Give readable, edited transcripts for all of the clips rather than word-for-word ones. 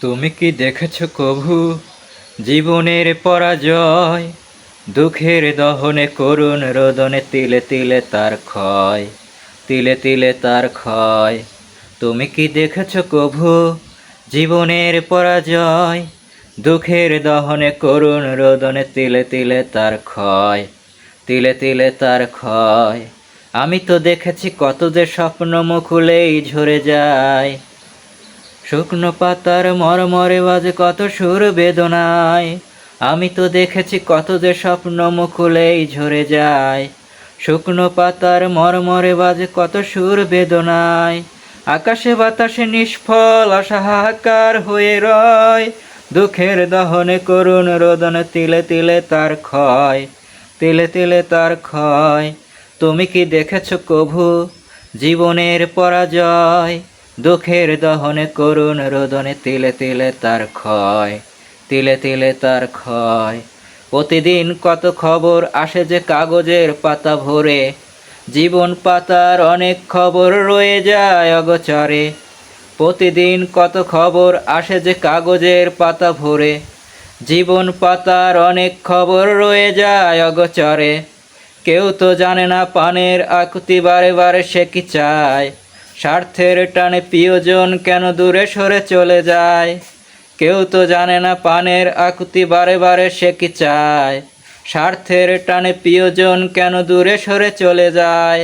তুমি কি দেখেছো কভু জীবনের পরাজয়? দুঃখের দহনে করুণ রোদনে তিলে তিলে তার ক্ষয়, তিলে তিলে তার ক্ষয়। তুমি কি দেখেছো কভু জীবনের পরাজয়? দুঃখের দহনে করুণ রোদনে তিলে তিলে তার ক্ষয়, তিলে তিলে তার ক্ষয়। আমি তো দেখেছি কত যে স্বপ্ন মুকুলেই ঝরে যায়। শুকনো পাতার মরমরে বাজে কত সুর বেদনায়। আমি তো দেখেছি কত যে স্বপ্ন মুকুলেই ঝরে যায়। শুকনো পাতার মরমরে বাজে কত সুর বেদনায়। আকাশে বাতাসে নিষ্ফল আশা হাহাকার হয়ে রয়। দুঃখের দহনে করুণ রোদনে তিলে তিলে তার ক্ষয়, তিলে তিলে তার ক্ষয়। তুমি কি দেখেছো কভু জীবনের পরাজয়? দুঃখের দহনে করুণ রোদনে তিলে তিলে তার ক্ষয়, তিলে তিলে তার ক্ষয়। প্রতিদিন কত খবর আসে যে কাগজের পাতা ভরে। জীবন পাতার অনেক খবর রয়ে যায় অগোচরে। প্রতিদিন কত খবর আসে যে কাগজের পাতা ভরে। জীবন পাতার অনেক খবর রয়ে যায় অগোচরে। কেউ তো জানে না পানের আকুতি বারে বারে সে কি চায়। স্বার্থের টানে প্রিয়জন কেন দূরে সরে চলে যায়। কেউ তো জানে না পানের আকুতি বারে বারে সে কি চায়। স্বার্থের টানে প্রিয়জন কেন দূরে সরে চলে যায়।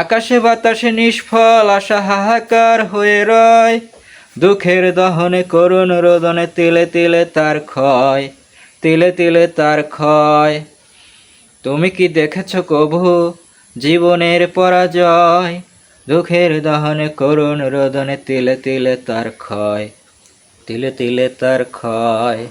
আকাশে বাতাসে নিষ্ফল আশা হাহাকার হয়ে রয়। দুঃখের দহনে করুণ রোদনে তিলে তিলে তার ক্ষয়, তিলে তিলে তার ক্ষয়। তুমি কি দেখেছো কভু জীবনের পরাজয়? দুঃখের দহনে করুণ রোদনে তিলে তিলে তার ক্ষয়, তিলে তিলে তার ক্ষয়।